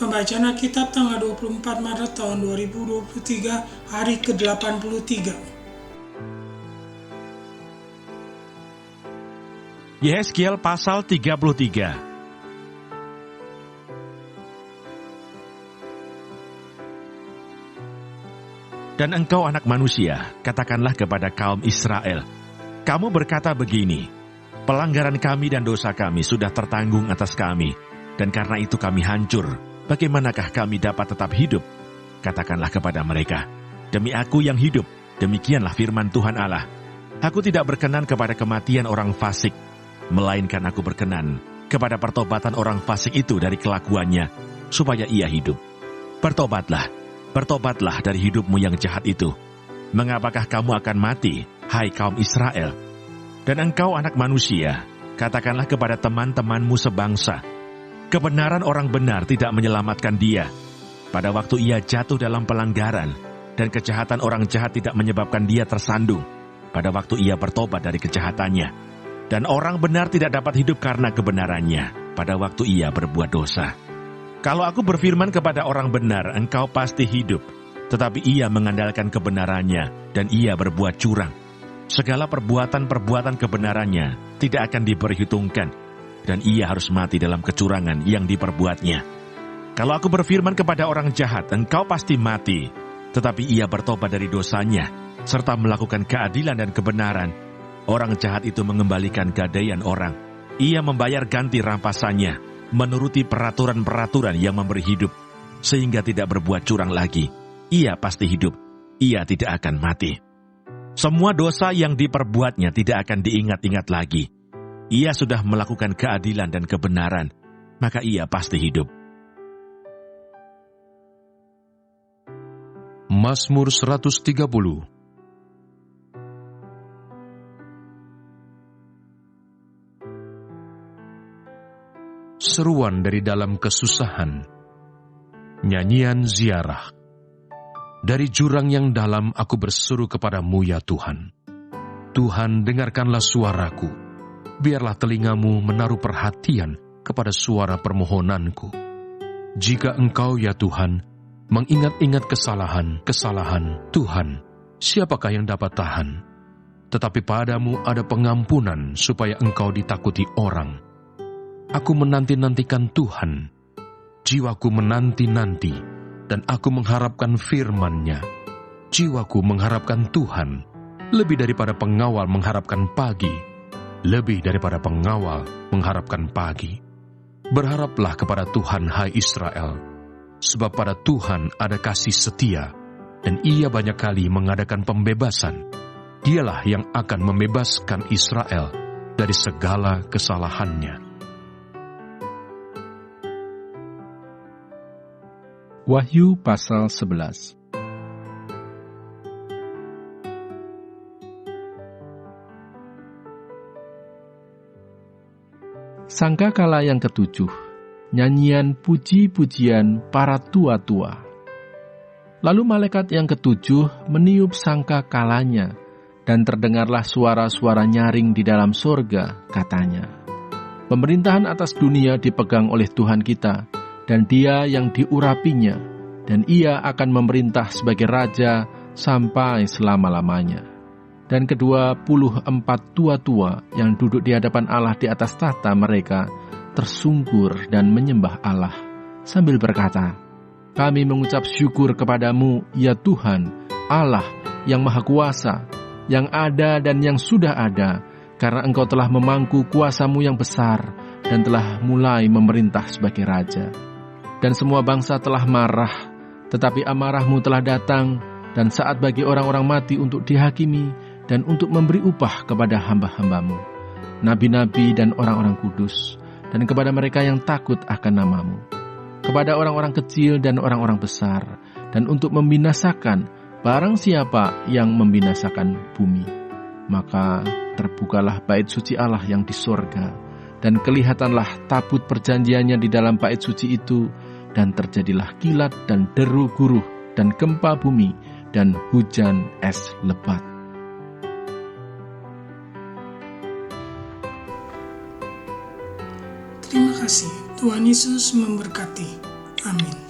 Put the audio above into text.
Pembacaan Alkitab tanggal 24 Maret tahun 2023, hari ke-83. Yehezkiel pasal 33. Dan engkau anak manusia, katakanlah kepada kaum Israel, kamu berkata begini, pelanggaran kami dan dosa kami sudah tertanggung atas kami, dan karena itu kami hancur. Bagaimanakah kami dapat tetap hidup? Katakanlah kepada mereka, demi aku yang hidup, demikianlah firman Tuhan Allah. Aku tidak berkenan kepada kematian orang fasik, melainkan aku berkenan kepada pertobatan orang fasik itu dari kelakuannya, supaya ia hidup. Bertobatlah dari hidupmu yang jahat itu. Mengapakah kamu akan mati, hai kaum Israel? Dan engkau anak manusia, katakanlah kepada teman-temanmu sebangsa, kebenaran orang benar tidak menyelamatkan dia. Pada waktu ia jatuh dalam pelanggaran, dan kejahatan orang jahat tidak menyebabkan dia tersandung. Pada waktu ia bertobat dari kejahatannya. Dan orang benar tidak dapat hidup karena kebenarannya, pada waktu ia berbuat dosa. Kalau aku berfirman kepada orang benar, engkau pasti hidup. Tetapi ia mengandalkan kebenarannya, dan ia berbuat curang. Segala perbuatan-perbuatan kebenarannya tidak akan diperhitungkan, dan ia harus mati dalam kecurangan yang diperbuatnya. Kalau aku berfirman kepada orang jahat, engkau pasti mati. Tetapi ia bertobat dari dosanya, serta melakukan keadilan dan kebenaran. Orang jahat itu mengembalikan gadaian orang. Ia membayar ganti rampasannya, menuruti peraturan-peraturan yang memberi hidup, sehingga tidak berbuat curang lagi. Ia pasti hidup, ia tidak akan mati. Semua dosa yang diperbuatnya tidak akan diingat-ingat lagi. Ia sudah melakukan keadilan dan kebenaran, maka ia pasti hidup. Mazmur 130. Seruan dari dalam kesusahan. Nyanyian ziarah. Dari jurang yang dalam aku berseru kepadamu ya Tuhan. Tuhan, dengarkanlah suaraku. Biarlah telingamu menaruh perhatian kepada suara permohonanku. Jika engkau ya Tuhan mengingat-ingat kesalahan Tuhan, siapakah yang dapat tahan? Tetapi padamu ada pengampunan supaya engkau ditakuti orang. Aku menanti-nantikan Tuhan, jiwaku menanti-nanti, dan aku mengharapkan firman-Nya. Jiwaku mengharapkan Tuhan, lebih daripada pengawal mengharapkan pagi, lebih daripada pengawal mengharapkan pagi. Berharaplah kepada Tuhan, hai Israel, sebab pada Tuhan ada kasih setia, dan Ia banyak kali mengadakan pembebasan. Dialah yang akan membebaskan Israel dari segala kesalahannya. Wahyu pasal 11. Sangkakala yang ketujuh, nyanyian puji-pujian para tua-tua. Lalu malaikat yang ketujuh meniup sangkakalanya, dan terdengarlah suara-suara nyaring di dalam sorga, katanya, pemerintahan atas dunia dipegang oleh Tuhan kita, dan Dia yang diurapinya, dan Ia akan memerintah sebagai Raja sampai selama-lamanya. Dan kedua 24 tua-tua yang duduk di hadapan Allah di atas tahta mereka tersungkur dan menyembah Allah, sambil berkata, kami mengucap syukur kepadamu, ya Tuhan, Allah yang Maha Kuasa, yang ada dan yang sudah ada, karena Engkau telah memangku kuasa-Mu yang besar, dan telah mulai memerintah sebagai Raja. Dan semua bangsa telah marah, tetapi amarah-Mu telah datang, dan saat bagi orang-orang mati untuk dihakimi, dan untuk memberi upah kepada hamba-hamba-Mu, nabi-nabi dan orang-orang kudus, dan kepada mereka yang takut akan nama-Mu, kepada orang-orang kecil dan orang-orang besar, dan untuk membinasakan barang siapa yang membinasakan bumi. Maka terbukalah bait suci Allah yang di sorga, dan kelihatanlah tabut perjanjiannya di dalam bait suci itu, dan terjadilah kilat dan deru guruh dan gempa bumi dan hujan es lebat. Terima kasih. Tuhan Yesus memberkati. Amin.